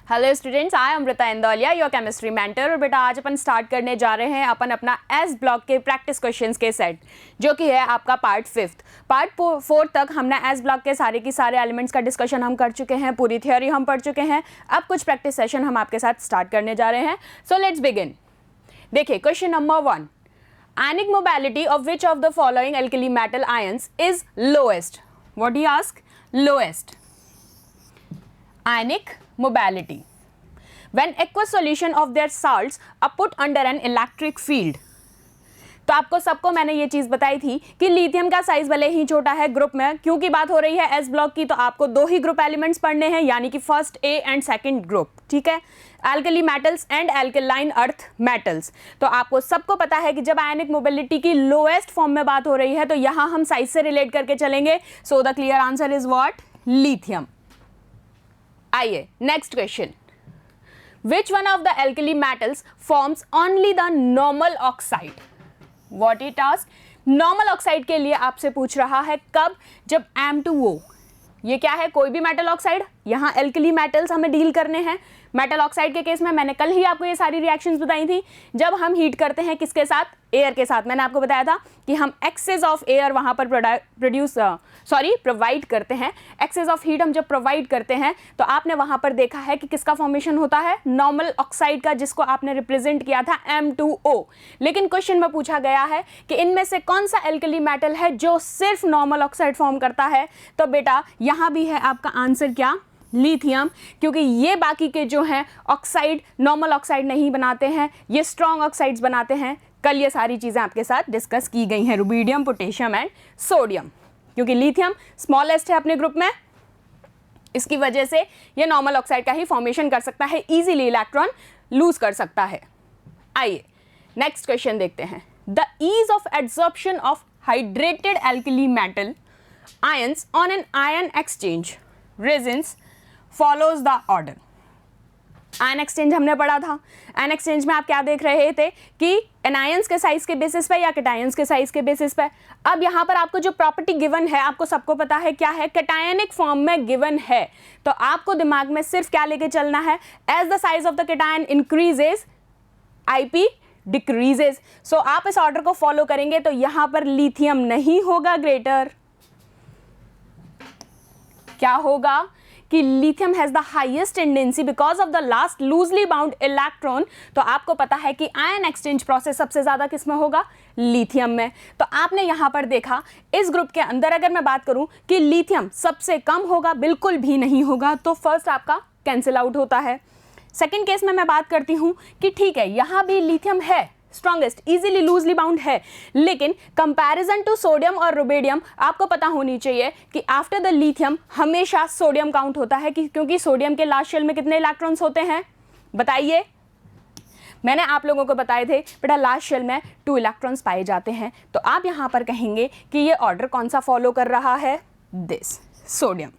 Hello students, I Amrita Indauliya, your chemistry mentor. और बेटा आज अपन स्टार्ट करने जा रहे हैं अपना एस ब्लॉक के प्रैक्टिस क्वेश्चंस के सेट, जो कि है आपका पार्ट 5। पार्ट 4 तक हमने एस ब्लॉक के सारे की सारे एलिमेंट्स का डिस्कशन हम कर चुके हैं, पूरी थ्योरी हम पढ़ चुके हैं। अब कुछ प्रैक्टिस सेशन हम आपके साथ स्टार्ट करने जा रहे हैं। So let's begin. देखिए question number 1, ionic mobility of which of the following alkali metal ions is lowest? What do you ask? Lowest ionic mobility when aqueous solution of their salts are put under an electric field। तो आपको सबको मैंने ये चीज बताई थी कि lithium का साइज भले ही छोटा है ग्रुप में, क्योंकि बात हो रही है एस ब्लॉक की, तो आपको दो ही ग्रुप एलिमेंट्स पढ़ने हैं, यानी कि first A and second group. ठीक है, alkali metals and alkaline earth metals. तो आपको सबको पता है कि जब आयनिक मोबिलिटी की लोएस्ट फॉर्म में बात हो रही है तो यहां हम साइज से रिलेट करके चलेंगे। So the clear answer is what? Lithium. आइए next question, which one of the alkali metals forms only the normal oxide? What it ask? Normal oxide के लिए आपसे पूछ रहा है कब? जब M2O, ये क्या है? कोई भी मेटल ऑक्साइड। यहाँ एल्कली मेटल्स हमें डील करने हैं। मेटल ऑक्साइड के केस में मैंने कल ही आपको ये सारी रिएक्शंस बताई थी। जब हम हीट करते हैं किसके साथ? एयर के साथ। मैंने आपको बताया था कि हम एक्सेस ऑफ एयर वहाँ पर प्रोवाइड करते हैं। एक्सेस ऑफ हीट हम जब प्रोवाइड करते हैं तो आपने वहाँ पर देखा है कि किसका फॉर्मेशन होता है? नॉर्मल ऑक्साइड का, जिसको आपने रिप्रेजेंट किया था M2O। लेकिन क्वेश्चन में पूछा गया है कि इनमें से कौन सा एल्कली मेटल है जो सिर्फ नॉर्मल ऑक्साइड फॉर्म करता है? तो बेटा यहाँ भी है आपका आंसर क्या? लिथियम। क्योंकि ये बाकी के जो हैं ऑक्साइड नॉर्मल ऑक्साइड नहीं बनाते हैं, ये स्ट्रॉन्ग ऑक्साइड्स बनाते हैं। कल ये सारी चीज़ें आपके साथ डिस्कस की गई हैं, रुबिडियम, पोटेशियम एंड सोडियम। क्योंकि लिथियम स्मॉलेस्ट है अपने ग्रुप में, इसकी वजह से ये नॉर्मल ऑक्साइड का ही फॉर्मेशन कर सकता है, इजीली इलेक्ट्रॉन लूज कर सकता है। आइए नेक्स्ट क्वेश्चन देखते हैं। The ease of adsorption of hydrated alkali metal ions on an ion exchange resins follows the order. Ion exchange हमने पढ़ा था। आयन एक्सचेंज में आप क्या देख रहे थे कि एनायंस के साइज के बेसिस पे या कैटायंस के साइज के बेसिस पे। अब यहाँ पर आपको जो प्रॉपर्टी गिवन है, आपको सबको पता है क्या है? कैटायनिक फॉर्म में गिवन है। तो आपको दिमाग में सिर्फ क्या लेके चलना है? As the size of the cation increases IP decreases. So आप इस ऑर्डर को फॉलो करेंगे तो यहाँ पर लिथियम नहीं होगा ग्रेटर। क्या होगा? कि lithium has the highest tendency because of the last loosely bound electron. तो आपको पता है कि आयन एक्सचेंज प्रोसेस सबसे ज्यादा किस में होगा? लिथियम में। तो आपने यहां पर देखा इस ग्रुप के अंदर अगर मैं बात करूं कि लिथियम सबसे कम होगा, बिल्कुल भी नहीं होगा। तो फर्स्ट आपका कैंसिल आउट होता है। सेकेंड केस में मैं बात करती हूं कि ठीक है, यहां भी लिथियम है स्ट्रॉन्गेस्ट, इजीली लूजली बाउंड है, लेकिन कंपैरिजन टू सोडियम और रुबिडियम आपको पता होनी चाहिए कि आफ्टर द लिथियम हमेशा सोडियम काउंट होता है, क्योंकि सोडियम के लास्ट शेल में कितने इलेक्ट्रॉन्स होते हैं? बताइए। मैंने आप लोगों को बताए थे बेटा लास्ट शेल में 2 इलेक्ट्रॉन्स पाए जाते हैं। तो आप यहां पर कहेंगे कि ये ऑर्डर कौन सा फॉलो कर रहा है? This, sodium.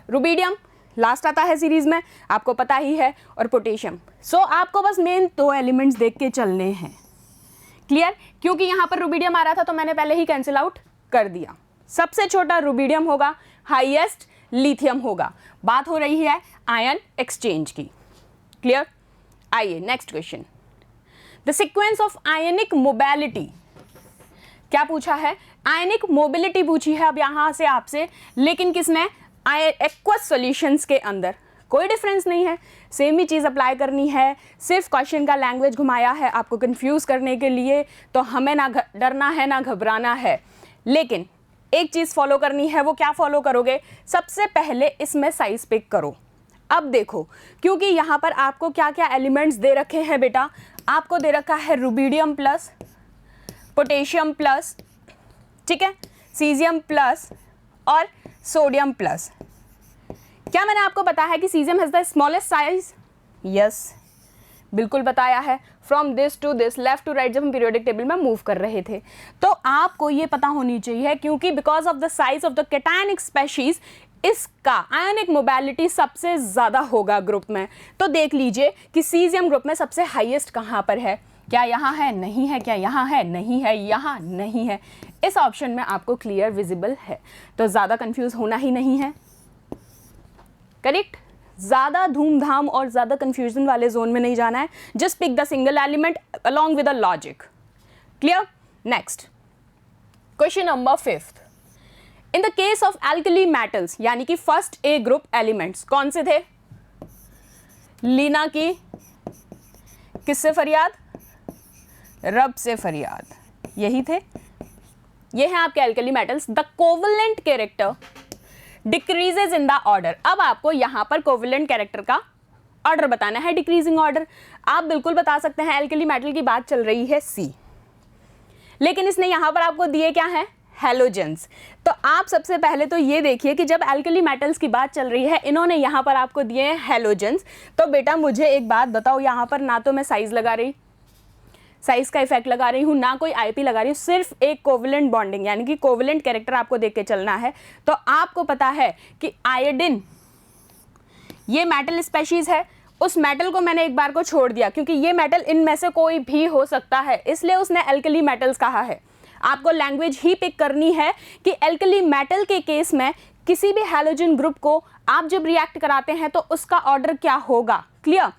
रुबिडियम लास्ट आता है सीरीज में, आपको पता ही है, और पोटेशियम। सो आपको बस मेन 2 एलिमेंट्स देख के चलने हैं। क्लियर? क्योंकि यहां पर रुबिडियम आ रहा था तो मैंने पहले ही कैंसिल आउट कर दिया। सबसे छोटा रुबिडियम होगा, हाईएस्ट लिथियम होगा। बात हो रही है आयन एक्सचेंज की। क्लियर? आइए next question, the sequence of ionic mobility. क्या पूछा है? आयनिक मोबिलिटी पूछी है अब यहां से आपसे, लेकिन किसमें? एक्वस सॉल्यूशंस के अंदर। कोई डिफरेंस नहीं है, सेम ही चीज़ अप्लाई करनी है, सिर्फ क्वेश्चन का लैंग्वेज घुमाया है आपको कंफ्यूज करने के लिए। तो हमें ना डरना है ना घबराना है, लेकिन एक चीज़ फॉलो करनी है। वो क्या फॉलो करोगे? सबसे पहले इसमें साइज पिक करो। अब देखो, क्योंकि यहाँ पर आपको क्या क्या एलिमेंट्स दे रखे हैं बेटा? आपको दे रखा है रुबिडियम प्लस, पोटेशियम प्लस, ठीक है, सीजियम प्लस और सोडियम प्लस। क्या मैंने आपको बताया है कि caesium has the smallest size? Yes, बिल्कुल बताया है। From this to this, left to right, जब हम पीरियोडिक टेबल में मूव कर रहे थे। तो आपको ये पता होनी चाहिए, क्योंकि because of the size of the cationic species इसका आयनिक मोबिलिटी सबसे ज्यादा होगा ग्रुप में। तो देख लीजिए कि सीजियम ग्रुप में सबसे हाईएस्ट कहाँ पर है? क्या यहाँ है? नहीं है। क्या यहाँ है? नहीं है। यहाँ नहीं है। इस ऑप्शन में आपको क्लियर विजिबल है, तो ज़्यादा कंफ्यूज होना ही नहीं है। करेक्ट? ज़्यादा धूमधाम और ज़्यादा कंफ्यूजन वाले जोन में नहीं जाना है, just pick the single element along with the logic. Clear? Next question number 5th, in the case of alkali metals, यानी कि फर्स्ट ए ग्रुप एलिमेंट्स कौन से थे? लीना की किससे फरियाद? रब से फरियाद, यही थे। ये हैं आपके alkali metals. The covalent character decreases in the order. अब आपको यहां पर कोवलेंट कैरेक्टर का ऑर्डर बताना है, डिक्रीजिंग ऑर्डर। आप बिल्कुल बता सकते हैं एल्कली मेटल की बात चल रही है सी, लेकिन इसने यहां पर आपको दिए क्या है? हैलोजेंस। तो आप सबसे पहले तो ये देखिए कि जब एल्कली मेटल्स की बात चल रही है, इन्होंने यहाँ पर आपको दिए हैं हैलोजेंस। तो बेटा मुझे एक बात बताओ, यहाँ पर ना तो मैं साइज लगा रही, साइज का इफेक्ट लगा रही हूँ, ना कोई आईपी लगा रही हूँ, सिर्फ एक कोवलेंट बॉन्डिंग यानी कि कोवलेंट कैरेक्टर आपको देख के चलना है। तो आपको पता है कि आयोडीन ये मेटल स्पेशीज है, उस मेटल को मैंने एक बार को छोड़ दिया क्योंकि ये मेटल इनमें से कोई भी हो सकता है, इसलिए उसने एल्कली मेटल्स कहा है। आपको लैंग्वेज ही पिक करनी है कि एल्कली मेटल के केस में किसी भी हैलोजन ग्रुप को आप जब रिएक्ट कराते हैं तो उसका ऑर्डर क्या होगा। क्लियर?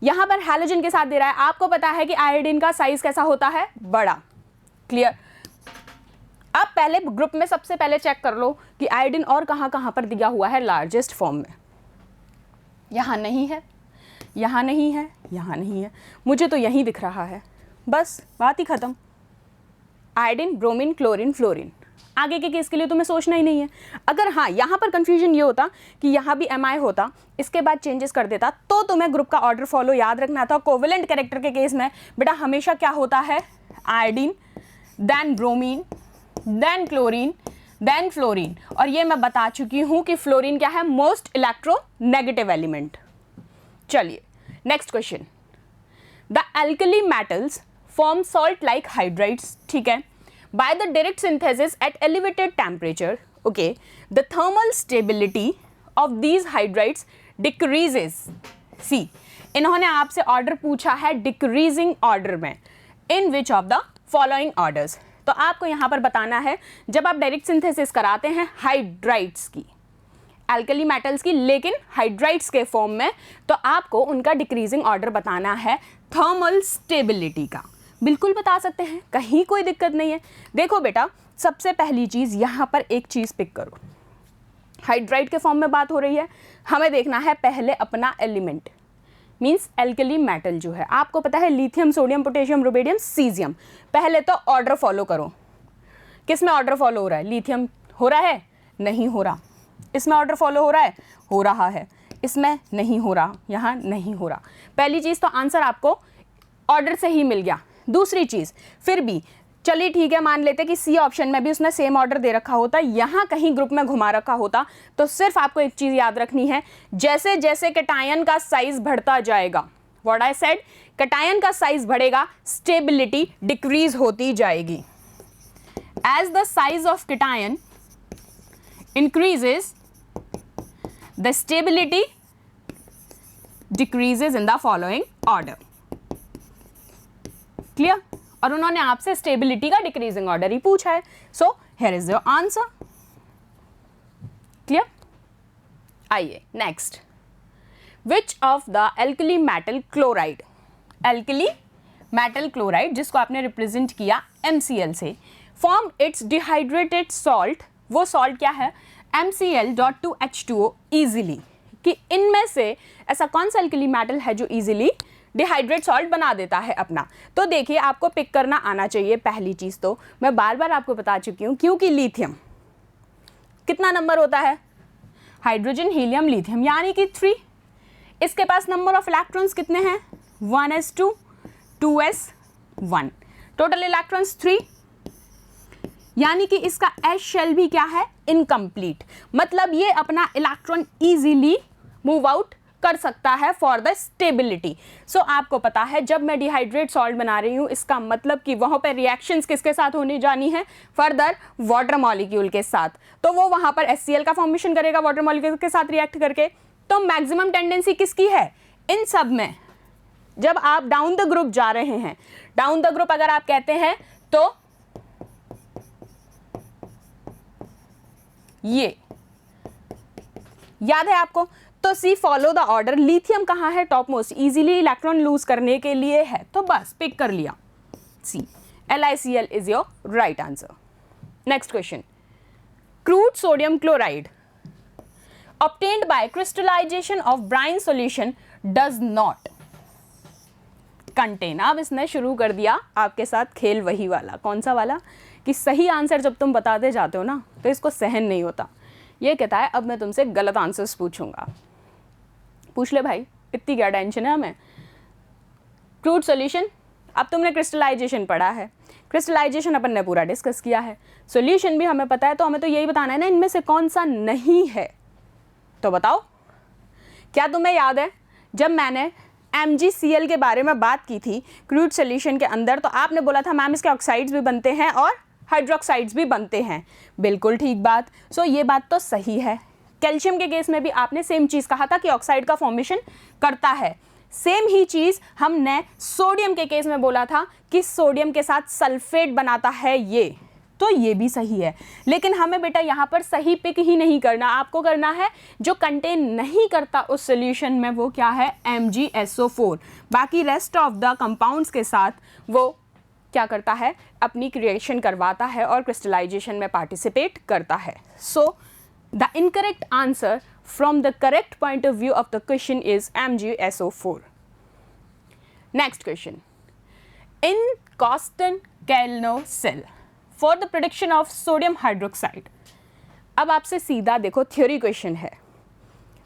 यहां पर हैलोजन के साथ दे रहा है, आपको पता है कि आयोडीन का साइज कैसा होता है? बड़ा। क्लियर? अब पहले ग्रुप में सबसे पहले चेक कर लो कि आयोडीन और कहां पर दिया हुआ है लार्जेस्ट फॉर्म में। यहां नहीं है, यहां नहीं है, यहां नहीं है, मुझे तो यहीं दिख रहा है। बस बात ही खत्म। आयोडीन, ब्रोमीन, क्लोरीन, फ्लोरीन, आगे के केस के लिए तुम्हें सोचना ही नहीं है। अगर हाँ यहाँ पर कंफ्यूजन ये होता कि यहाँ भी एमआई होता, इसके बाद चेंजेस कर देता, तो तुम्हें ग्रुप का ऑर्डर फॉलो याद रखना था। कोवेलेंट कैरेक्टर के केस में बेटा हमेशा क्या होता है? Iodine, then bromine, then chlorine, then fluorine. और ये मैं बता चुकी हूँ कि फ्लोरीन क्या है? Most electronegative element. चलिए next question, the alkali metals form salt like hydrides. ठीक है, by the direct synthesis at elevated temperature, okay, the thermal stability of these hydrides decreases. See, इन्होंने आपसे ऑर्डर पूछा है डिक्रीजिंग ऑर्डर में, in which of the following orders। तो आपको यहाँ पर बताना है जब आप डायरेक्ट सिंथेसिस कराते हैं हाइड्राइड्स की, एल्कली मेटल्स की, लेकिन हाइड्राइड्स के फॉर्म में, तो आपको उनका डिक्रीजिंग ऑर्डर बताना है थर्मल स्टेबिलिटी का। बिल्कुल बता सकते हैं, कहीं कोई दिक्कत नहीं है। देखो बेटा सबसे पहली चीज़ यहाँ पर एक चीज़ पिक करो, हाइड्राइड के फॉर्म में बात हो रही है, हमें देखना है पहले अपना एलिमेंट, मींस एल्कली मेटल जो है। आपको पता है lithium, sodium, potassium, rubidium, caesium. पहले तो ऑर्डर फॉलो करो, किस में ऑर्डर फॉलो हो रहा है? लिथियम हो रहा है? नहीं हो रहा। इसमें ऑर्डर फॉलो हो रहा है? हो रहा है। इसमें नहीं हो रहा, यहाँ नहीं हो रहा। पहली चीज़ तो आंसर आपको ऑर्डर से ही मिल गया। दूसरी चीज़, फिर भी चलिए ठीक है, मान लेते कि सी ऑप्शन में भी उसने सेम ऑर्डर दे रखा होता, यहाँ कहीं ग्रुप में घुमा रखा होता, तो सिर्फ आपको एक चीज़ याद रखनी है, जैसे जैसे कैटायन का साइज बढ़ता जाएगा, व्हाट आई सेड, कैटायन का साइज बढ़ेगा, स्टेबिलिटी डिक्रीज होती जाएगी। As the size of cation increases, the stability decreases in the following order. Clear? और उन्होंने आपसे स्टेबिलिटी का डिक्रीजिंग ऑर्डर ही पूछा है, so here is your answer. Clear? आइए next, which of the alkali metal chloride, alkali metal chloride जिसको आपने रिप्रेजेंट किया MCl से, फॉर्म इट्स डिहाइड्रेटेड सॉल्ट, वो सॉल्ट क्या है? MCl.2H2O easily. कि इनमें से ऐसा कौन सा एल्कली मेटल है जो इजीली डिहाइड्रेट सॉल्ट बना देता है अपना? तो देखिए आपको पिक करना आना चाहिए। पहली चीज़ तो मैं बार बार आपको बता चुकी हूँ, क्योंकि लिथियम कितना नंबर होता है? हाइड्रोजन, हीलियम, लिथियम, यानी कि 3। इसके पास नंबर ऑफ इलेक्ट्रॉन्स कितने हैं? 1s2, 2s1, टोटल इलेक्ट्रॉन्स 3, यानी कि इसका एस शेल भी क्या है? इनकम्प्लीट। मतलब ये अपना इलेक्ट्रॉन इजीली मूव आउट कर सकता है फॉर द स्टेबिलिटी। सो आपको पता है जब मैं डिहाइड्रेट सॉल्ट बना रही हूँ, इसका मतलब कि वहाँ पर रिएक्शंस किसके साथ होने जानी है? फर्दर वाटर मॉलिक्यूल के साथ। तो वो वहाँ पर HCl का फॉर्मेशन करेगा वाटर मॉलिक्यूल के साथ रिएक्ट करके। तो मैक्सिमम टेंडेंसी किसकी है इन सब में? जब आप डाउन द ग्रुप जा रहे हैं, डाउन द ग्रुप अगर आप कहते हैं तो ये याद है आपको, तो सी फॉलो द ऑर्डर, लिथियम कहाँ है top most, easily electron lose करने के लिए है, तो बस पिक कर लिया सी, LiCl is your right answer. Next question, crude sodium chloride obtained by crystallization of brine solution does not contain। अब इसने शुरू कर दिया आपके साथ खेल वही वाला, कौन सा वाला, कि सही आंसर जब तुम बताते जाते हो ना तो इसको सहन नहीं होता। ये कहता है अब मैं तुमसे गलत आंसर्स पूछूंगा। पूछ ले भाई, इतनी क्या टेंशन है हमें। क्रूड सॉल्यूशन, अब तुमने क्रिस्टलाइजेशन पढ़ा है, क्रिस्टलाइजेशन अपन ने पूरा डिस्कस किया है, सॉल्यूशन भी हमें पता है, तो हमें तो यही बताना है ना इनमें से कौन सा नहीं है। तो बताओ, क्या तुम्हें याद है जब मैंने MgCl के बारे में बात की थी क्रूड सॉल्यूशन के अंदर, तो आपने बोला था मैम इसके ऑक्साइड्स भी बनते हैं और हाइड्रोक्साइड्स भी बनते हैं। बिल्कुल ठीक बात। सो ये बात तो सही है। कैल्शियम के केस में भी आपने सेम चीज़ कहा था कि ऑक्साइड का फॉर्मेशन करता है। सेम ही चीज़ हमने सोडियम के केस में बोला था कि सोडियम के साथ सल्फेट बनाता है ये, तो ये भी सही है। लेकिन हमें बेटा यहाँ पर सही पिक ही नहीं करना, आपको करना है जो कंटेन नहीं करता उस सॉल्यूशन में, वो क्या है, MgSO4। बाकी रेस्ट ऑफ द कंपाउंड्स के साथ वो क्या करता है, अपनी क्रिएशन करवाता है और क्रिस्टलाइजेशन में पार्टिसिपेट करता है। So the incorrect answer from the correct point of view of the question is MgSO4। Next question, in Kosten-Kellner cell for the production of sodium hydroxide. अब आपसे सीधा देखो थ्योरी क्वेश्चन है,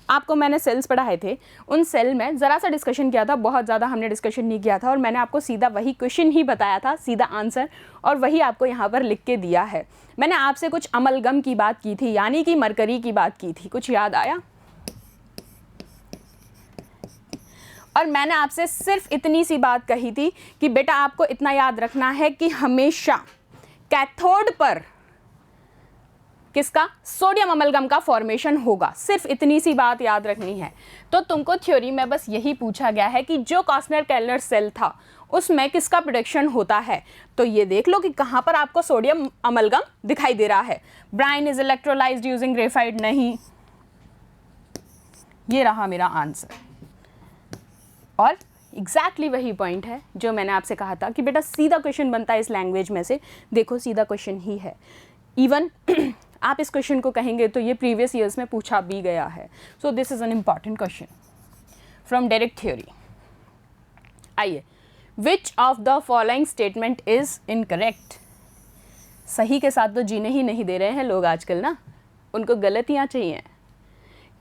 आपको मैंने सेल्स पढ़ाए थे, उन सेल में ज़रा सा डिस्कशन किया था, बहुत ज़्यादा हमने डिस्कशन नहीं किया था, और मैंने आपको सीधा वही क्वेश्चन ही बताया था, सीधा आंसर, और वही आपको यहाँ पर लिख के दिया है। मैंने आपसे कुछ अमलगम की बात की थी, यानी कि मरकरी की बात की थी, कुछ याद आया? और मैंने आपसे सिर्फ इतनी सी बात कही थी कि बेटा आपको इतना याद रखना है कि हमेशा कैथोड पर किसका, सोडियम अमलगम का फॉर्मेशन होगा, सिर्फ इतनी सी बात याद रखनी है। तो तुमको थ्योरी में बस यही पूछा गया है कि जो Kosten-Kellner सेल था उसमें किसका प्रोडक्शन होता है, तो ये देख लो कि कहाँ पर आपको सोडियम अमलगम दिखाई दे रहा है। Brine is electrolysed using graphite, नहीं, ये रहा मेरा आंसर। और एग्जैक्टली वही पॉइंट है जो मैंने आपसे कहा था कि बेटा सीधा क्वेश्चन बनता है इस लैंग्वेज में से, देखो सीधा क्वेश्चन ही है। इवन आप इस क्वेश्चन को कहेंगे तो ये प्रीवियस ईयर्स में पूछा भी गया है। So this is an important question from direct theory. आइए, which of the following statement is incorrect. सही के साथ तो जीने ही नहीं दे रहे हैं लोग आजकल ना, उनको गलतियाँ चाहिए।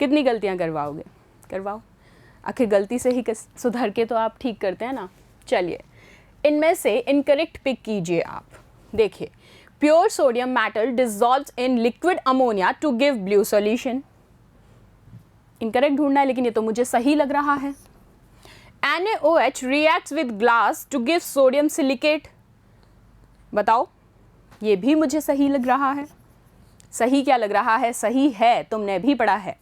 कितनी गलतियाँ करवाओगे, करवाओ, आखिर गलती से ही सुधर के तो आप ठीक करते हैं ना। चलिए, इनमें से इनकरेक्ट पिक कीजिए आप। देखिए, pure sodium metal dissolves in liquid ammonia to give blue solution. Incorrect ढूंढना है, लेकिन ये तो मुझे सही लग रहा है। NaOH reacts with glass to give sodium silicate. बताओ, ये भी मुझे सही लग रहा है। सही क्या लग रहा है, सही है, तुमने भी पढ़ा है।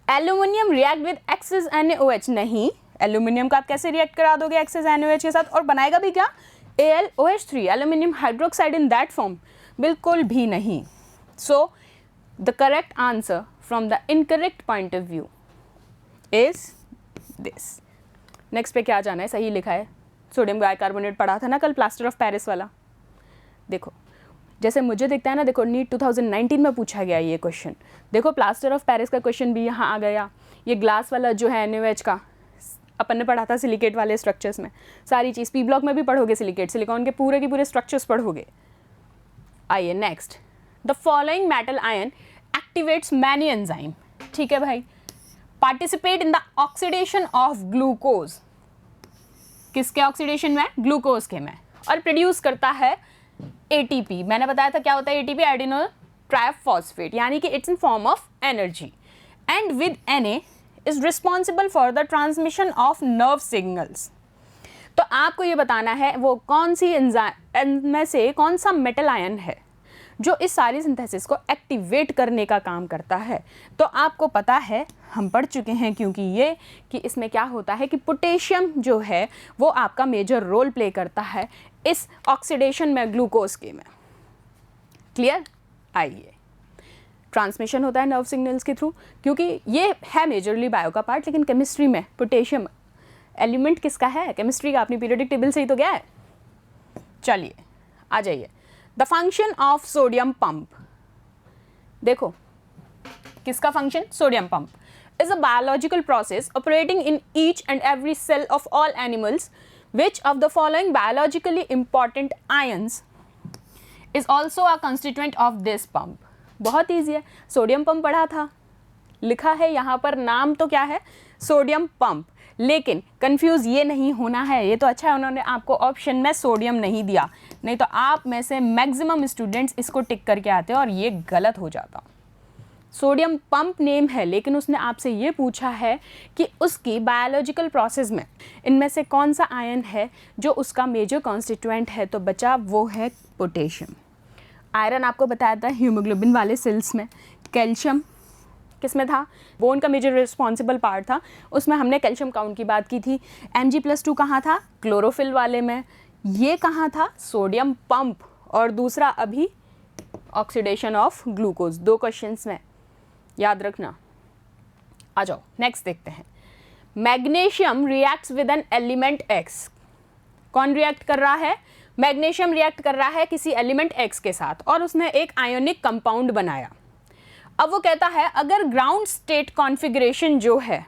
Aluminium react with excess NaOH, नहीं, एल्यूमिनियम का आप कैसे रिएक्ट करा दोगे एक्सेस NaOH के साथ, और बनाएगा भी क्या, AlOH3, aluminium hydroxide in that form, बिल्कुल भी नहीं। So the correct answer from the incorrect point of view is this. Next पे क्या जाना है, सही लिखा है, सोडियम बाइकार्बोनेट पढ़ा था ना कल, प्लास्टर ऑफ पेरिस वाला। देखो जैसे मुझे दिखता है ना, देखो नीट 2019 में पूछा गया ये क्वेश्चन। देखो प्लास्टर ऑफ पेरिस का क्वेश्चन भी यहाँ आ गया। ये ग्लास वाला जो है NaOH का, अपन ने पढ़ा था सिलिकेट वाले स्ट्रक्चर्स में, सारी चीज़ पी ब्लॉक में भी पढ़ोगे, सिलिकेट सिलिकॉन के पूरे स्ट्रक्चर्स पढ़ोगे। आइए next, the following metal ion activates many enzyme. ठीक है भाई, participate in the oxidation of glucose. किसके ऑक्सीडेशन में, ग्लूकोज के में, और प्रोड्यूस करता है ATP। मैंने बताया था क्या होता है ATP, एडिनो ट्राइफॉस्फेट, यानी कि it's in form of energy. And with Na is responsible for the transmission of nerve signals. तो आपको ये बताना है वो कौन सी में से कौन सा मेटल आयन है जो इस सारी सिंथेसिस को एक्टिवेट करने का काम करता है। तो आपको पता है, हम पढ़ चुके हैं, क्योंकि ये कि इसमें क्या होता है कि पोटेशियम जो है वो आपका मेजर रोल प्ले करता है इस ऑक्सीडेशन में ग्लूकोज के में। क्लियर? आइए, ट्रांसमिशन होता है नर्व सिग्नल्स के थ्रू, क्योंकि ये है मेजरली बायो का पार्ट, लेकिन केमिस्ट्री में पोटेशियम एलिमेंट किसका है, केमिस्ट्री का, अपनी पीरियोडिक टेबल से ही तो गया है। चलिए आ जाइए, the function of sodium pump. देखो किसका function, sodium pump is a biological process operating in each and every cell of all animals. Which of the following biologically important ions is also a constituent of this pump? बहुत easy है, sodium pump पढ़ा था, लिखा है यहाँ पर, नाम तो क्या है, सोडियम पंप, लेकिन कंफ्यूज ये नहीं होना है। ये तो अच्छा है उन्होंने आपको ऑप्शन में सोडियम नहीं दिया, नहीं तो आप में से मैक्सिमम स्टूडेंट्स इसको टिक करके आते हैं और ये गलत हो जाता। सोडियम पंप नेम है, लेकिन उसने आपसे ये पूछा है कि उसकी बायोलॉजिकल प्रोसेस में इनमें से कौन सा आयन है जो उसका मेजर कॉन्स्टिट्यूएंट है, तो बचा वो है पोटेशियम। आयरन आपको बताया था हीमोग्लोबिन वाले सेल्स में, कैल्शियम किस में था, बोन का मेजर रिस्पॉन्सिबल पार्ट था, उसमें हमने कैल्शियम काउंट की बात की थी। Mg+2 कहाँ था, क्लोरोफिल वाले में। ये कहाँ था, सोडियम पंप, और दूसरा अभी ऑक्सीडेशन ऑफ ग्लूकोज। 2 क्वेश्चंस में याद रखना। आ जाओ नेक्स्ट देखते हैं, magnesium reacts with an element X। कौन रिएक्ट कर रहा है, मैग्नीशियम रिएक्ट कर रहा है किसी एलिमेंट X के साथ, और उसने एक आयोनिक कंपाउंड बनाया। अब वो कहता है अगर ग्राउंड स्टेट कॉन्फ़िगरेशन जो है,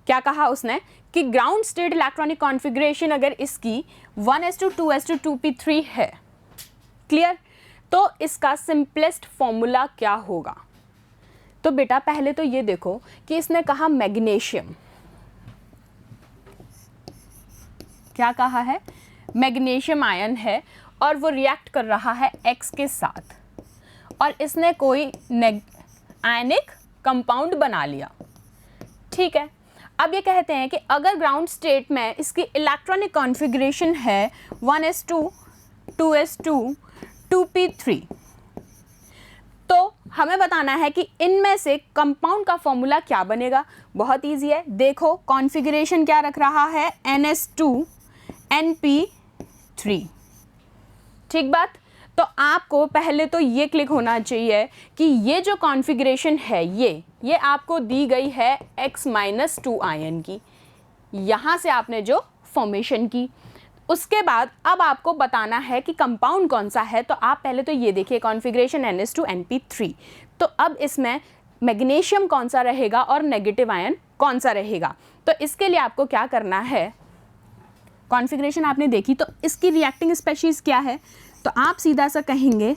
क्या कहा उसने कि ग्राउंड स्टेट इलेक्ट्रॉनिक कॉन्फ़िगरेशन अगर इसकी 1s2 2s2 2p3 है, क्लियर, तो इसका सिंपलेस्ट फॉर्मूला क्या होगा। तो बेटा पहले तो ये देखो कि इसने कहा मैग्नीशियम, क्या कहा है, मैग्नीशियम आयन है और वो रिएक्ट कर रहा है X के साथ, और इसने कोई आयनिक कंपाउंड बना लिया, ठीक है। अब ये कहते हैं कि अगर ग्राउंड स्टेट में इसकी इलेक्ट्रॉनिक कॉन्फ़िगरेशन है 1s2 2s2 2p3, तो हमें बताना है कि इनमें से कंपाउंड का फॉर्मूला क्या बनेगा। बहुत इजी है, देखो कॉन्फ़िगरेशन क्या रख रहा है, NS2 NP3, ठीक बात। तो आपको पहले तो ये क्लिक होना चाहिए कि ये जो कॉन्फ़िगरेशन है ये आपको दी गई है X-2 आयन की, यहाँ से आपने जो फॉर्मेशन की, उसके बाद अब आपको बताना है कि कंपाउंड कौन सा है। तो आप पहले तो ये देखिए कॉन्फ़िगरेशन NS2 NP3, तो अब इसमें मैग्नीशियम कौन सा रहेगा और नेगेटिव आयन कौन सा रहेगा। तो इसके लिए आपको क्या करना है, कॉन्फ़िगरेशन आपने देखी, तो इसकी रिएक्टिंग स्पेशीज़ क्या है, तो आप सीधा सा कहेंगे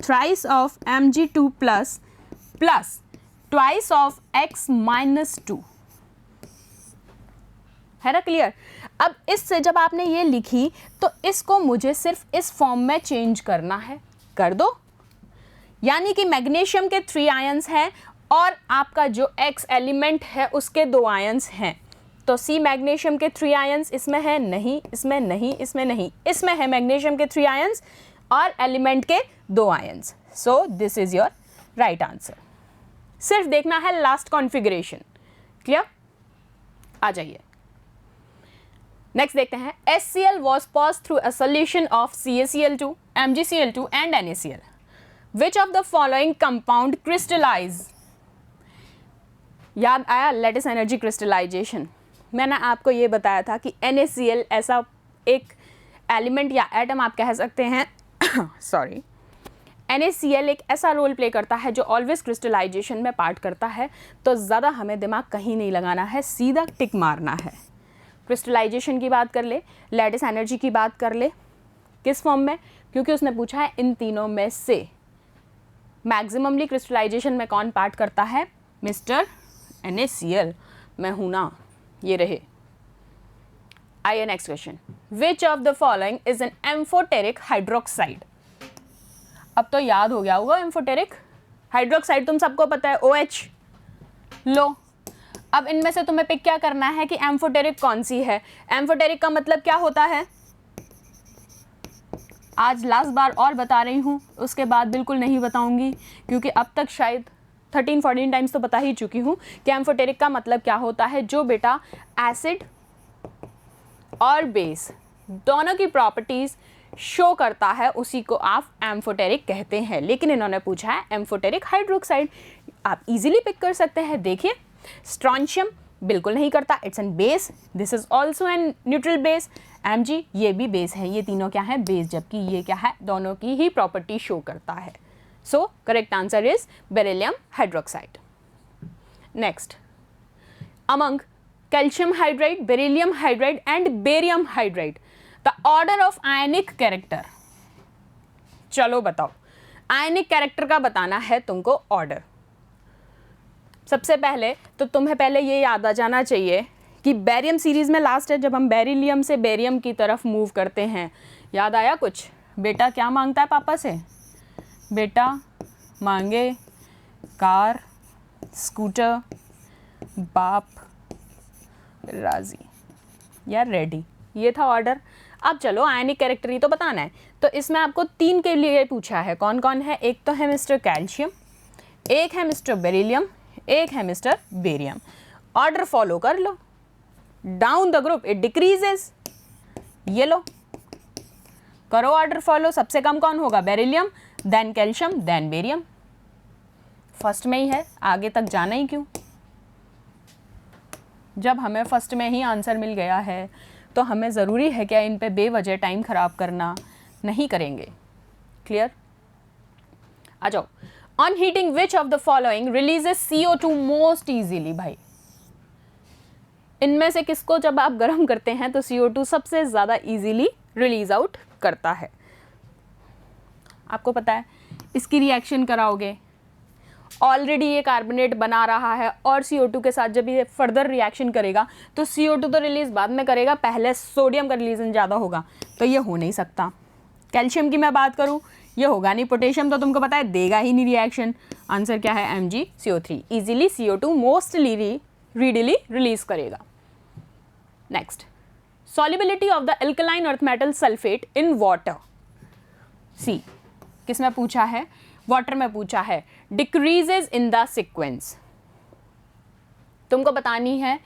thrice of Mg2 plus twice of X-2, है ना, क्लियर। अब इससे जब आपने ये लिखी तो इसको मुझे सिर्फ इस फॉर्म में चेंज करना है, कर दो। यानी कि मैग्नीशियम के 3 आयंस हैं और आपका जो X एलिमेंट है उसके 2 आयंस हैं। तो सी मैग्नीशियम के 3 आयंस इसमें है, नहीं, इसमें नहीं, इसमें नहीं, इसमें है मैग्नीशियम के 3 आयंस और एलिमेंट के 2 ions. So this is your right answer. सिर्फ देखना है लास्ट कॉन्फ़िगरेशन, क्लियर। आ जाइए नेक्स्ट देखते हैं, HCl was passed through a solution of CaCl2, MgCl2 and NaCl. Which of the following compound crystallize? याद आया, लेटिस एनर्जी क्रिस्टलाइजेशन। मैंने आपको ये बताया था कि NaCl ऐसा एक एलिमेंट या एटम आप कह सकते हैं सॉरी, NaCl एक ऐसा रोल प्ले करता है जो ऑलवेज क्रिस्टलाइजेशन में पार्ट करता है। तो ज़्यादा हमें दिमाग कहीं नहीं लगाना है, सीधा टिक मारना है। क्रिस्टलाइजेशन की बात कर ले, लैटिस एनर्जी की बात कर ले, किस फॉर्म में, क्योंकि उसने पूछा है इन तीनों में से मैक्सिममली क्रिस्टलाइजेशन में कौन पार्ट करता है, मिस्टर NaCl, मैं हूं ना, ये रहे। आइए next question, which of the following is an amphoteric hydroxide. अब तो याद हो गया होगा, एम्फोटेरिक हाइड्रोक्साइड तुम सबको पता है, OH। लो अब इनमें से तुम्हें पिक क्या करना है कि एम्फोटेरिक कौन सी है। एम्फोटेरिक का मतलब क्या होता है, आज लास्ट बार और बता रही हूँ, उसके बाद बिल्कुल नहीं बताऊंगी, क्योंकि अब तक शायद 13-14 टाइम्स तो बता ही चुकी हूँ कि एम्फोटेरिक का मतलब क्या होता है। जो बेटा एसिड और बेस दोनों की प्रॉपर्टीज़ शो करता है उसी को आप एम्फोटेरिक कहते हैं। लेकिन इन्होंने पूछा है एम्फोटेरिक हाइड्रोक्साइड, आप इजीली पिक कर सकते हैं। देखिए स्ट्रॉन्शियम बिल्कुल नहीं करता, it's an base, this is also an neutral base. Mg ये भी बेस है, ये तीनों क्या है बेस, जबकि ये क्या है दोनों की ही प्रॉपर्टी शो करता है। So correct answer is beryllium hydroxide. Next, among calcium hydride, beryllium hydride and barium hydride the order of ionic character. चलो बताओ, आयनिक कैरेक्टर का बताना है तुमको ऑर्डर। सबसे पहले तो तुम्हें पहले ये याद आ जाना चाहिए कि बेरियम सीरीज में लास्ट है जब हम बेरिलियम से बेरियम की तरफ मूव करते हैं। याद आया कुछ? बेटा क्या मांगता है पापा से? बेटा मांगे कार, स्कूटर, बाप राजी या रेडी, ये था ऑर्डर। अब चलो आयनिक कैरेक्टर ही तो बताना है, तो इसमें आपको 3 के लिए पूछा है। कौन कौन है? एक तो है मिस्टर कैल्शियम, एक है मिस्टर बेरिलियम, एक है मिस्टर बेरियम। ऑर्डर फॉलो कर लो, down the group it decreases. ये लो करो ऑर्डर फॉलो। सबसे कम कौन होगा? Beryllium, then calcium, then barium. First में ही है, आगे तक जाना ही क्यों? जब हमें फर्स्ट में ही आंसर मिल गया है तो हमें ज़रूरी है क्या इन पे बेवजह टाइम ख़राब करना? नहीं करेंगे। क्लियर? आ जाओ। On heating which of the following releases CO2 most easily? भाई इनमें से किसको जब आप गर्म करते हैं तो CO2 सबसे ज़्यादा इजीली रिलीज आउट करता है? आपको पता है, इसकी रिएक्शन कराओगे, ऑलरेडी ये कार्बोनेट बना रहा है और CO2 के साथ जब ये फर्दर रिएक्शन करेगा तो CO2 तो रिलीज बाद में करेगा, पहले सोडियम का रिलीजन ज़्यादा होगा, तो ये हो नहीं सकता। कैल्शियम की मैं बात करूँ, ये होगा नहीं। पोटेशियम तो तुमको पता है देगा ही नहीं रिएक्शन। आंसर क्या है? MgCO3 easily CO2 mostly readily release करेगा। Next, solubility of the alkaline earth metal sulfate in water। सी किस में पूछा है? वाटर में पूछा है। Decreases in the sequence. तुमको बतानी है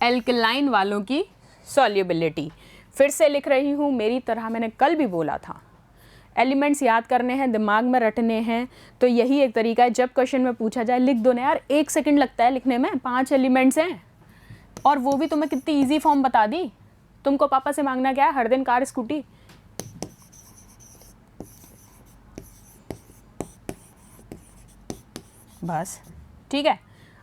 एल्कलाइन वालों की solubility। फिर से लिख रही हूँ, मेरी तरह मैंने कल भी बोला था, एलिमेंट्स याद करने हैं, दिमाग में रटने हैं, तो यही एक तरीका है। जब क्वेश्चन में पूछा जाए लिख दो ना यार, 1 सेकंड लगता है लिखने में, 5 एलिमेंट्स हैं और वो भी तुम्हें कितनी इजी फॉर्म बता दी। तुमको पापा से मांगना क्या है? हर दिन कार स्कूटी। बस ठीक है,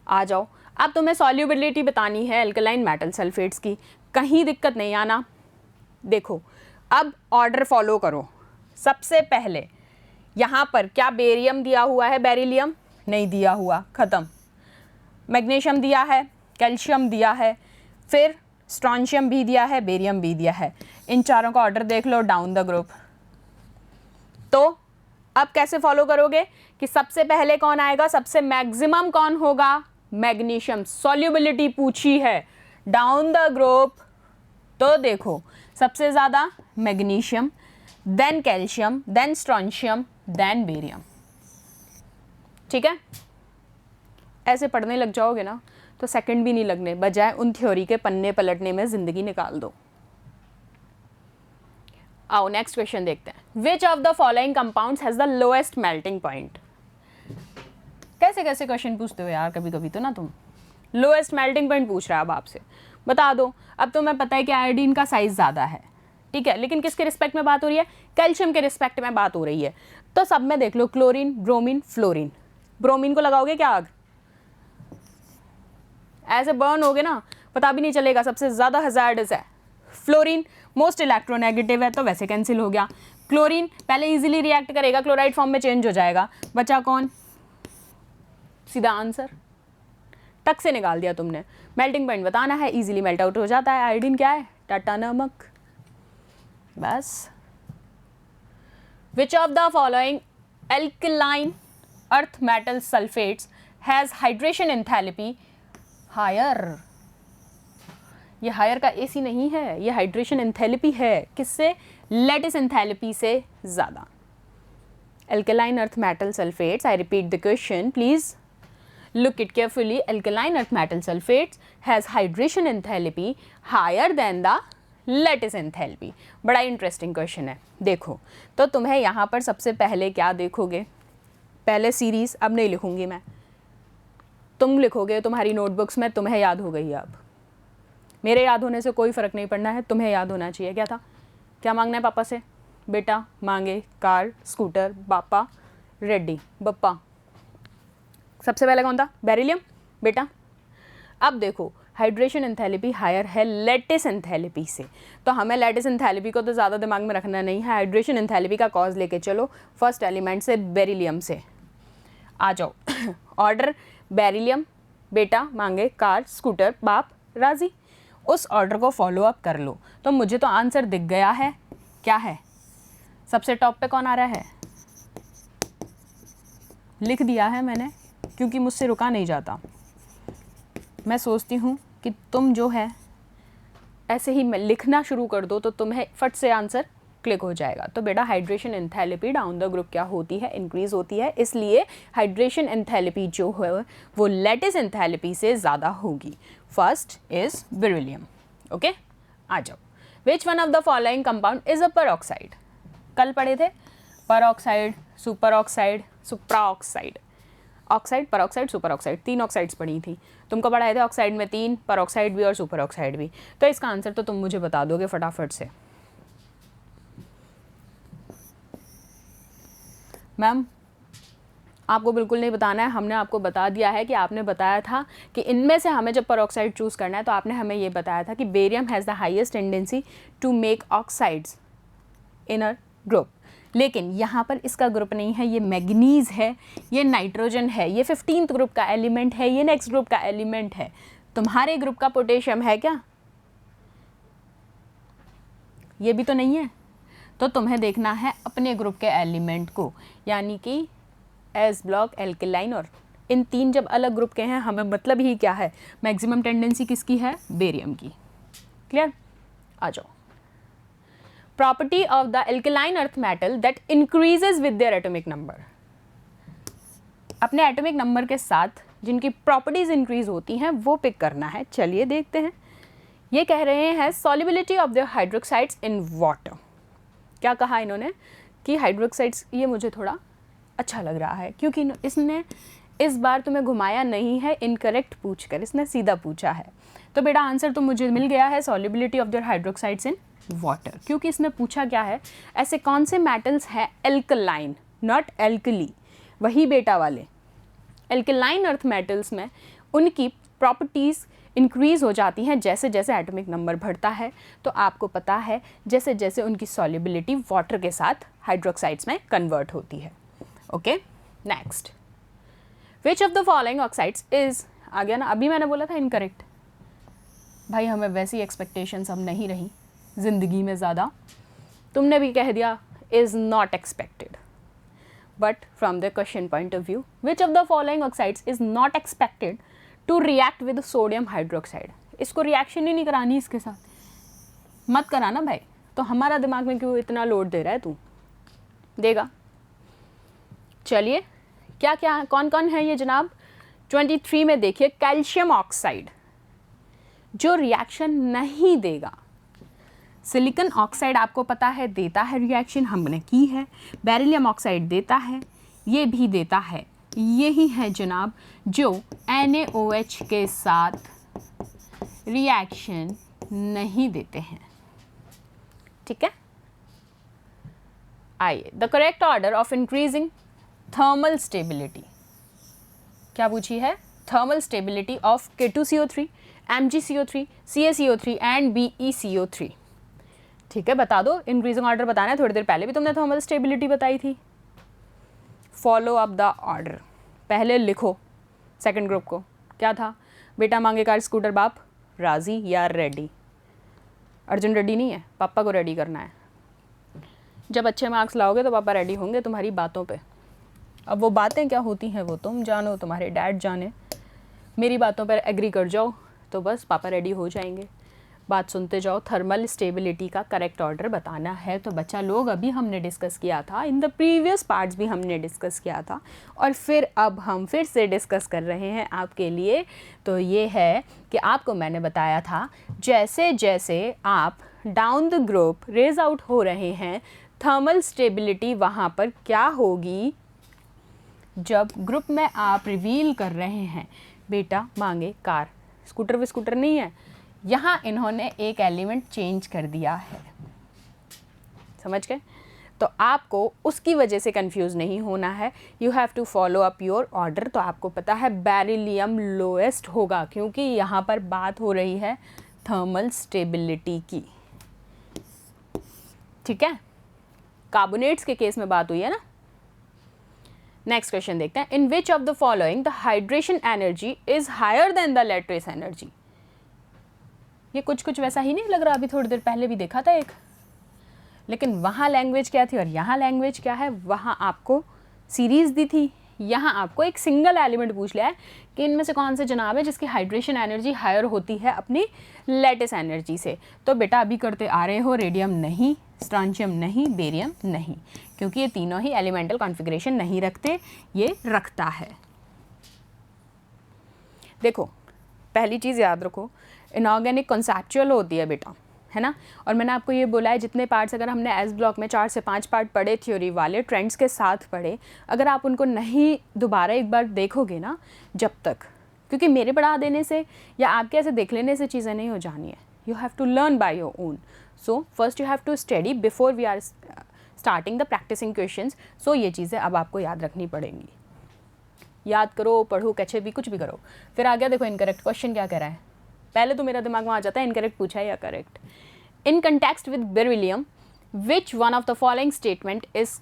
आ जाओ। अब तुम्हें सॉल्युबिलिटी बतानी है एल्कलाइन मेटल सल्फेट्स की, कहीं दिक्कत नहीं आना। देखो अब ऑर्डर फॉलो करो। सबसे पहले यहाँ पर क्या बेरियम दिया हुआ है? बेरिलियम नहीं दिया हुआ, ख़त्म। मैग्नीशियम दिया है, कैल्शियम दिया है, फिर स्ट्रॉन्शियम भी दिया है, बेरियम भी दिया है। इन चारों का ऑर्डर देख लो डाउन द ग्रुप। तो अब कैसे फॉलो करोगे कि सबसे पहले कौन आएगा? सबसे मैक्सिमम कौन होगा? मैग्नीशियम। सॉल्युबिलिटी पूछी है डाउन द ग्रुप, तो देखो सबसे ज़्यादा magnesium, then calcium, then strontium, then barium. ठीक है, ऐसे पढ़ने लग जाओगे ना तो सेकंड भी नहीं लगने, बजाय उन थ्योरी के पन्ने पलटने में ज़िंदगी निकाल दो। आओ नेक्स्ट क्वेश्चन देखते हैं। विच of the following compounds has the lowest melting point? कैसे कैसे क्वेश्चन पूछते हो यार, कभी कभी तो ना तुम। लोएस्ट मेल्टिंग पॉइंट पूछ रहा है अब आपसे, बता दो। अब तुम्हें पता है कि आयोडीन का साइज ज़्यादा है, ठीक है, लेकिन किसके रिस्पेक्ट में बात हो रही है? कैल्शियम के रिस्पेक्ट में बात हो रही है। तो सब में देख लो, क्लोरीन, ब्रोमीन, फ्लोरीन। ब्रोमीन को लगाओगे क्या आग? ऐसे बर्न होगे ना, पता भी नहीं चलेगा, सबसे ज़्यादा हज़ार्डस है। फ्लोरीन मोस्ट इलेक्ट्रोनेगेटिव है, तो वैसे कैंसिल हो गया। क्लोरीन पहले इजीली रिएक्ट करेगा, क्लोराइड फॉर्म में चेंज हो जाएगा। बचा कौन? सीधा आंसर टक से निकाल दिया तुमने। मेल्टिंग पॉइंट बताना है, इजीली मेल्ट आउट हो जाता है। आयोडीन क्या है? टाटा नमक। बस। Which of the following alkaline earth metal sulphates has hydration enthalpy higher? ये हायर का एसी नहीं है, ये हाइड्रेशन एंथैल्पी है। किससे? लैटिस एंथैल्पी से ज़्यादा। Alkaline earth metal sulphates, I repeat the question please, look it carefully. Alkaline earth metal sulfates has hydration enthalpy higher than the lattice enthalpy. बड़ा इंटरेस्टिंग क्वेश्चन है। देखो तो तुम्हें यहाँ पर सबसे पहले क्या देखोगे, पहले सीरीज़ अब नहीं लिखूंगी मैं, तुम लिखोगे तुम्हारी नोटबुक्स में, तुम्हें याद हो गई। अब मेरे याद होने से कोई फ़र्क नहीं पड़ना है, तुम्हें याद होना चाहिए। क्या था, क्या मांगना है पापा से? बेटा मांगे कार, स्कूटर, पापा रेडी, बप्पा। सबसे पहले कौन था? बेरिलियम बेटा। अब देखो हाइड्रेशन एंथैल्पी हायर है लेटिस एंथैल्पी से, तो हमें लेटिस एंथैल्पी को तो ज़्यादा दिमाग में रखना नहीं है, हाइड्रेशन एंथैल्पी का कॉज लेके चलो फर्स्ट एलिमेंट से बेरिलियम से। आ जाओ ऑर्डर बेरिलियम, बेटा मांगे कार, स्कूटर, बाप राजी। उस ऑर्डर को फॉलो अप कर लो तो मुझे तो आंसर दिख गया है। क्या है? सबसे टॉप पे कौन आ रहा है? लिख दिया है मैंने, क्योंकि मुझसे रुका नहीं जाता। मैं सोचती हूँ कि तुम जो है ऐसे ही लिखना शुरू कर दो तो तुम्हें फट से आंसर क्लिक हो जाएगा। तो बेटा hydration enthalpy down the group क्या होती है? इंक्रीज होती है, इसलिए हाइड्रेशन एंथैल्पी जो है वो लेटिस एंथैल्पी से ज़्यादा होगी। First is beryllium. ओके, आ जाओ। Which one of the following compound is a peroxide? कल पढ़े थे peroxide, super oxide, supra oxide, oxide, peroxide, super oxide, 3 oxides पढ़ी थी तुमको। पढ़ाए थे ऑक्साइड में 3, पेरोक्साइड भी और सुपर ऑक्साइड भी। तो इसका आंसर तो तुम मुझे बता दोगे फटाफट से। मैम आपको बिल्कुल नहीं बताना है, हमने आपको बता दिया है कि आपने बताया था कि इनमें से हमें जब पेरोक्साइड चूज़ करना है तो आपने हमें ये बताया था कि barium has the highest tendency to make oxides in a group, लेकिन यहाँ पर इसका ग्रुप नहीं है, ये मैग्नीज है, ये नाइट्रोजन है, ये 15th ग्रुप का एलिमेंट है, ये नेक्स्ट ग्रुप का एलिमेंट है। तुम्हारे ग्रुप का पोटेशियम है क्या? ये भी तो नहीं है। तो तुम्हें देखना है अपने ग्रुप के एलिमेंट को, यानी कि एस ब्लॉक, एल्केलाइन, और इन 3 जब अलग ग्रुप के हैं हमें मतलब ही क्या है? मैक्सिमम टेंडेंसी किसकी है? बेरियम की। क्लियर? आ जाओ। Property of the alkaline earth metal that increases with their atomic number. अपने एटॉमिक नंबर के साथ जिनकी प्रॉपर्टीज इंक्रीज होती हैं वो पिक करना है। चलिए देखते हैं। ये कह रहे हैं solubility of the hydroxides in water. क्या कहा इन्होंने कि हाइड्रोक्साइड्स, ये मुझे थोड़ा अच्छा लग रहा है क्योंकि इसने इस बार तुम्हें घुमाया नहीं है इनकरेक्ट पूछकर, इसने सीधा पूछा है। तो बेटा आंसर तो मुझे मिल गया है solubility of the hydroxides in water, क्योंकि इसने पूछा क्या है, ऐसे कौन से मेटल्स हैं एल्कलाइन, नॉट एल्कली, वही बेटा वाले एल्कलाइन अर्थ मेटल्स में उनकी प्रॉपर्टीज़ इंक्रीज़ हो जाती हैं जैसे जैसे एटॉमिक नंबर बढ़ता है। तो आपको पता है जैसे जैसे उनकी सॉल्युबिलिटी वाटर के साथ हाइड्रोक्साइड्स में कन्वर्ट होती है। Okay, next. Which of the following oxides is, आ गया ना, अभी मैंने बोला था इनकरेक्ट। भाई हमें वैसी एक्सपेक्टेशंस अब नहीं रही ज़िंदगी में ज़्यादा, तुमने भी कह दिया is not expected, but from the question point of view which of the following oxides is not expected to react with sodium hydroxide. इसको रिएक्शन ही नहीं करानी इसके साथ, मत कराना भाई। तो हमारा दिमाग में क्यों इतना लोड दे रहा है तू? देगा। चलिए क्या क्या कौन कौन है ये जनाब? 23 में देखिए कैल्शियम ऑक्साइड जो रिएक्शन नहीं देगा। सिलिकॉन ऑक्साइड आपको पता है देता है रिएक्शन, हमने की है। बेरिलियम ऑक्साइड देता है, ये भी देता है। यही है जनाब जो NaOH के साथ रिएक्शन नहीं देते हैं। ठीक है, आइए the correct order of increasing thermal stability. क्या पूछी है? Thermal stability of K2CO3, MgCO3, CaCO3 and BeCO3। ठीक है, बता दो। इंक्रीजिंग ऑर्डर बताना है, थोड़ी देर पहले भी तुमने थर्मल स्टेबिलिटी बताई थी। Follow up the order. पहले लिखो सेकंड ग्रुप को। क्या था? बेटा मांगे कार, स्कूटर, बाप राजी या रेडी। अर्जुन रेडी नहीं है, पापा को रेडी करना है। जब अच्छे मार्क्स लाओगे तो पापा रेडी होंगे तुम्हारी बातों पे। अब वो बातें क्या होती हैं वो तुम जानो, तुम्हारे डैड जाने। मेरी बातों पर एग्री कर जाओ तो बस पापा रेडी हो जाएंगे। बात सुनते जाओ। थर्मल स्टेबिलिटी का करेक्ट ऑर्डर बताना है। तो बच्चा लोग अभी हमने डिस्कस किया था, इन द प्रीवियस पार्ट्स भी हमने डिस्कस किया था, और फिर अब हम फिर से डिस्कस कर रहे हैं आपके लिए। तो ये है कि आपको मैंने बताया था जैसे जैसे आप डाउन द ग्रुप रेज आउट हो रहे हैं, थर्मल स्टेबिलिटी वहाँ पर क्या होगी जब ग्रुप में आप रिवील कर रहे हैं। बेटा मांगे कार, स्कूटर विस्कूटर नहीं है, यहाँ इन्होंने एक एलिमेंट चेंज कर दिया है, समझ गए। तो आपको उसकी वजह से कंफ्यूज नहीं होना है, you have to follow up your order. तो आपको पता है बेरिलियम लोएस्ट होगा, क्योंकि यहाँ पर बात हो रही है थर्मल स्टेबिलिटी की, ठीक है। कार्बोनेट्स के केस में बात हुई है ना। नेक्स्ट क्वेश्चन देखते हैं, in which of the following the hydration energy is higher than the lattice energy. ये कुछ कुछ वैसा ही नहीं लग रहा, अभी थोड़ी देर पहले भी देखा था एक, लेकिन वहाँ लैंग्वेज क्या थी और यहाँ लैंग्वेज क्या है। वहाँ आपको सीरीज़ दी थी, यहाँ आपको एक सिंगल एलिमेंट पूछ लिया है कि इनमें से कौन से जनाब है जिसकी हाइड्रेशन एनर्जी हायर होती है अपनी लैटिस एनर्जी से। तो बेटा अभी करते आ रहे हो, रेडियम नहीं, स्ट्रॉन्शियम नहीं, बेरियम नहीं, क्योंकि ये तीनों ही एलिमेंटल कॉन्फ़िगरेशन नहीं रखते, ये रखता है। देखो पहली चीज़ याद रखो, इनऑर्गेनिक कॉन्सेप्चुअल होती है बेटा, है ना। और मैंने आपको ये बोला है जितने पार्ट्स अगर हमने एस ब्लॉक में 4 से 5 पार्ट पढ़े थ्योरी वाले ट्रेंड्स के साथ पढ़े, अगर आप उनको नहीं दोबारा एक बार देखोगे ना जब तक, क्योंकि मेरे पढ़ा देने से या आपके ऐसे देख लेने से चीज़ें नहीं हो जानी है, you have to learn by your own. So first you have to study before we are starting the practicing questions. So ये चीज़ें अब आपको याद रखनी पड़ेंगी, याद करो, पढ़ो, कैसे भी कुछ भी करो। फिर आ गया देखो इनकरेक्ट क्वेश्चन क्या कह रहा है। पहले तो मेरा दिमाग में आ जाता है इनकरेक्ट पूछा है या correct. In context with beryllium which one of the following statement is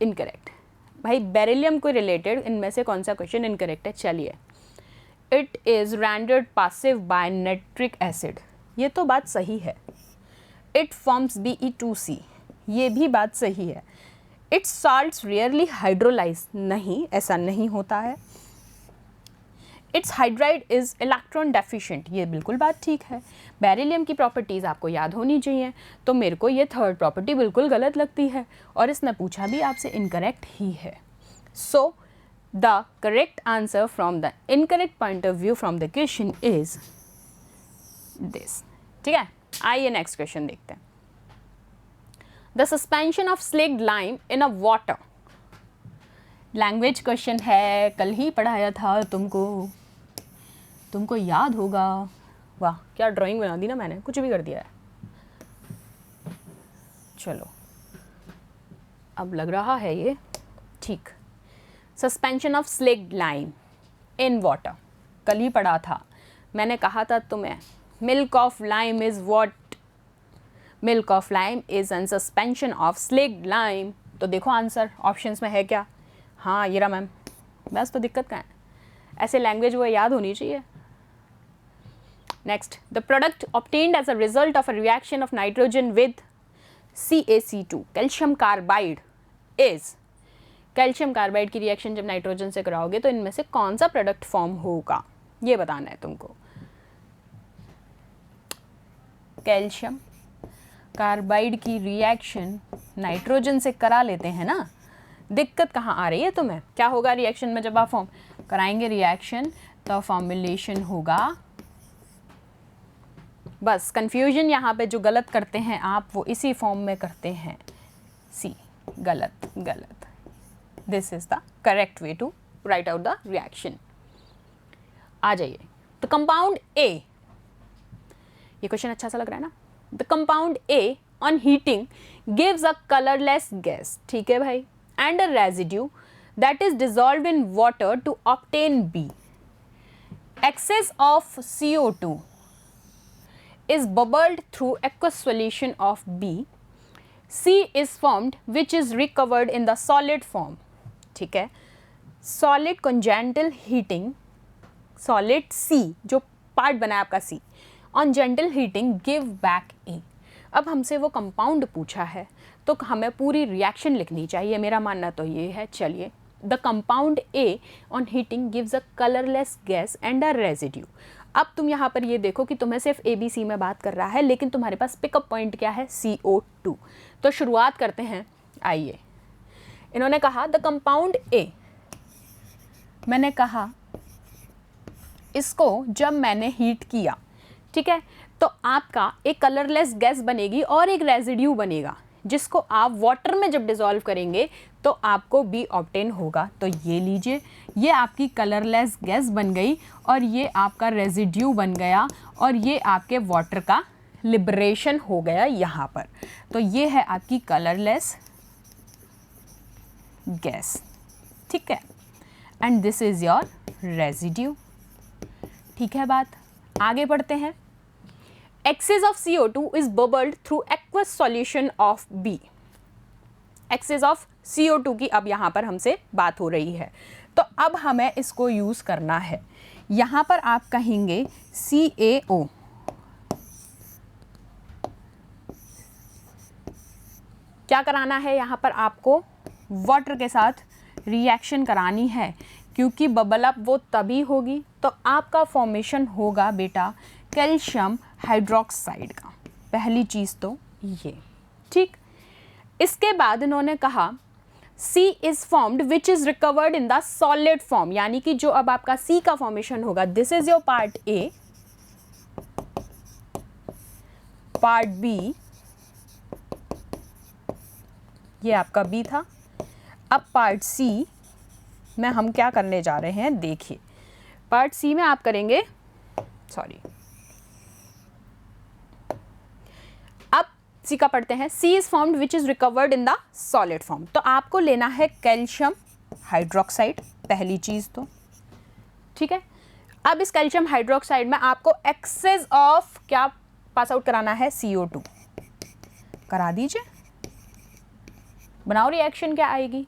incorrect. भाई बेरिलियम को रिलेटेड इनमें से कौन सा क्वेश्चन इनकरेक्ट है। चलिए, it is rendered passive by nitric acid, ये तो बात सही है। इट फॉर्म्स Be2C, ये भी बात सही है। इट्स साल्ट्स रियरली हाइड्रोलाइज, नहीं ऐसा नहीं होता है। It's hydride is electron deficient, ये बिल्कुल बात ठीक है। बेरिलियम की प्रॉपर्टीज़ आपको याद होनी चाहिए, तो मेरे को ये थर्ड प्रॉपर्टी बिल्कुल गलत लगती है और इसने पूछा भी आपसे इनकरेक्ट ही है। So the correct answer from the incorrect point of view from the question is this, ठीक है। आइए नेक्स्ट क्वेश्चन देखते हैं। The suspension of slaked lime in a water, language question है, कल ही पढ़ाया था तुमको याद होगा। वाह क्या ड्राइंग बना दी ना मैंने, कुछ भी कर दिया है। चलो अब लग रहा है ये ठीक। Suspension of slaked lime in water, कल ही पढ़ा था, मैंने कहा था तुम्हें milk of lime is what, milk of lime is an suspension of slaked lime. तो देखो आंसर ऑप्शंस में है क्या, हाँ ये रहा मैम, बस तो दिक्कत क्या है, ऐसे लैंग्वेज वो याद होनी चाहिए। Next, the product obtained as a result of a reaction of nitrogen with CaC2 calcium carbide is, calcium carbide की रिएक्शन जब नाइट्रोजन से कराओगे तो इनमें से कौन सा प्रोडक्ट फॉर्म होगा, ये बताना है तुमको। कैल्शियम कार्बाइड की रिएक्शन नाइट्रोजन से करा लेते हैं ना, दिक्कत कहाँ आ रही है तुम्हें, क्या होगा रिएक्शन में जब आप फॉर्म कराएंगे रिएक्शन, तो फॉर्मुलेशन होगा। बस कंफ्यूजन यहाँ पे जो गलत करते हैं आप वो इसी फॉर्म में करते हैं, सी गलत गलत। This is the correct way to write out the reaction. आ जाइए, द कंपाउंड ए, ये क्वेश्चन अच्छा सा लग रहा है ना। The compound A on heating gives a colourless gas, ठीक है भाई, and a residue that is dissolved in water to obtain B. Excess of CO2 is bubbled through aqueous solution of B. C is formed which is recovered in the solid form, ठीक है। Solid congenital heating, solid C जो part बना है आपका C, on gentle heating give back A। अब हमसे वो compound पूछा है तो हमें पूरी रिएक्शन लिखनी चाहिए, मेरा मानना तो ये है। चलिए, the compound A on heating gives a colourless gas and a residue. अब तुम यहाँ पर ये देखो कि तुम्हें सिर्फ ABC में बात कर रहा है, लेकिन तुम्हारे पास पिकअप पॉइंट क्या है, CO2। तो शुरुआत करते हैं, आइए। इन्होंने कहा द कंपाउंड ए, मैंने कहा इसको जब मैंने हीट किया ठीक है। तो आपका एक कलरलेस गैस बनेगी और एक रेजिड्यू बनेगा, जिसको आप वाटर में जब डिज़ोल्व करेंगे तो आपको बी ऑब्टेन होगा। तो ये लीजिए, ये आपकी कलरलेस गैस बन गई और ये आपका रेजिड्यू बन गया और ये आपके वाटर का लिबरेशन हो गया यहाँ पर। तो ये है आपकी कलरलेस गैस, ठीक है, and this is your residue. ठीक है बात, आगे बढ़ते हैं। Excess of CO2 is bubbled through aqueous solution of B. Excess of CO2 की अब यहाँ पर हमसे बात हो रही है, तो अब हमें इसको यूज़ करना है। यहाँ पर आप कहेंगे CaO, क्या कराना है यहाँ पर आपको? वाटर के साथ रिएक्शन करानी है, क्योंकि बबल अप वो तभी होगी तो आपका फॉर्मेशन होगा बेटा कैल्शियम हाइड्रोक्साइड का। पहली चीज़ तो ये, ठीक। इसके बाद इन्होंने कहा C is formed which is recovered in the solid form, यानी कि जो अब आपका C का फॉर्मेशन होगा, this is your part A, part B, ये आपका B था। अब पार्ट C में हम क्या करने जा रहे हैं, देखिए पार्ट C में आप करेंगे, सॉरी, अब C का पढ़ते हैं। C is formed which is recovered in the solid form, तो आपको लेना है कैल्शियम हाइड्रोक्साइड, पहली चीज तो, ठीक है। अब इस कैल्शियम हाइड्रोक्साइड में आपको एक्सेस ऑफ क्या पास आउट कराना है, CO2 करा दीजिए, बनाओ रिएक्शन क्या आएगी।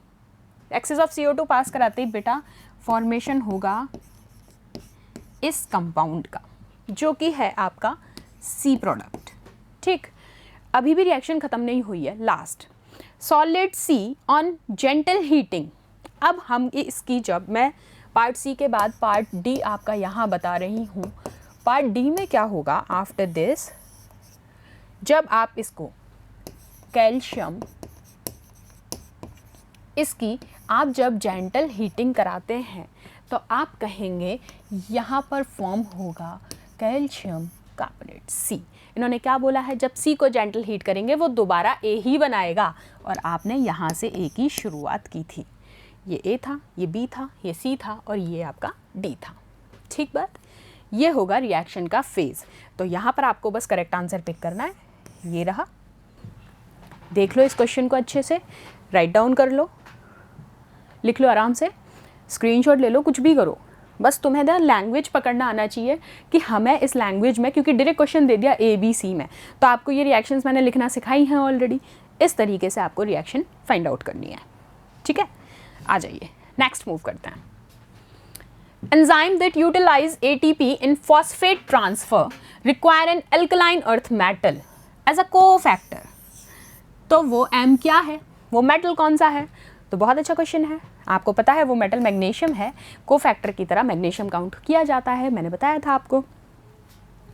एक्सेस ऑफ CO2 पास कराते ही बेटा फॉर्मेशन होगा इस कंपाउंड का, जो कि है आपका C प्रोडक्ट, ठीक। अभी भी रिएक्शन ख़त्म नहीं हुई है, last solid C on gentle heating. अब हम इसकी, जब मैं पार्ट C के बाद पार्ट D आपका यहाँ बता रही हूँ, पार्ट D में क्या होगा आफ्टर दिस, जब आप इसको कैल्शियम, इसकी आप जब जेंटल हीटिंग कराते हैं तो आप कहेंगे यहाँ पर फॉर्म होगा कैल्शियम कार्बोनेट C। इन्होंने क्या बोला है, जब C को जेंटल हीट करेंगे वो दोबारा A ही बनाएगा, और आपने यहाँ से A की शुरुआत की थी। ये A था, ये B था, ये C था और ये आपका D था, ठीक बात। ये होगा रिएक्शन का फेज़। तो यहाँ पर आपको बस करेक्ट आंसर पिक करना है, ये रहा। देख लो इस क्वेश्चन को अच्छे से, राइट डाउन कर लो, लिख लो आराम से, स्क्रीनशॉट ले लो, कुछ भी करो, बस तुम्हें ना लैंग्वेज पकड़ना आना चाहिए कि हमें इस लैंग्वेज में, क्योंकि डायरेक्ट क्वेश्चन दे दिया ABC में, तो आपको ये रिएक्शंस मैंने लिखना सिखाई हैं ऑलरेडी। इस तरीके से आपको रिएक्शन फाइंड आउट करनी है, ठीक है। आ जाइए नेक्स्ट मूव करते हैं। Enzyme that utilise ATP in phosphate transfer require an alkaline earth metal as a cofactor. तो वो M क्या है, वो मेटल कौन सा है? तो बहुत अच्छा क्वेश्चन है, आपको पता है वो मेटल मैग्नीशियम है। कोफैक्टर की तरह मैग्नीशियम काउंट किया जाता है, मैंने बताया था आपको,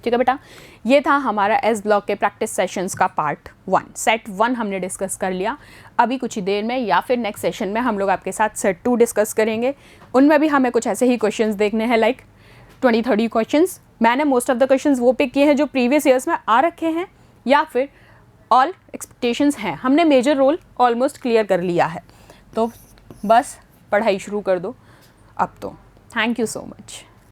ठीक है बेटा। ये था हमारा S ब्लॉक के प्रैक्टिस सेशंस का पार्ट 1। सेट 1 हमने डिस्कस कर लिया। अभी कुछ ही देर में या फिर नेक्स्ट सेशन में हम लोग आपके साथ सेट 2 डिस्कस करेंगे। उनमें भी हमें कुछ ऐसे ही क्वेश्चंस देखने हैं, लाइक 20-30 क्वेश्चंस। मैंने मोस्ट ऑफ द क्वेश्चंस वो पिक किए हैं जो प्रीवियस ईयर्स में आ रखे हैं, या फिर ऑल एक्सपेक्टेशंस हैं। हमने मेजर रोल ऑलमोस्ट क्लियर कर लिया है, तो बस पढ़ाई शुरू कर दो अब तो। Thank you so much.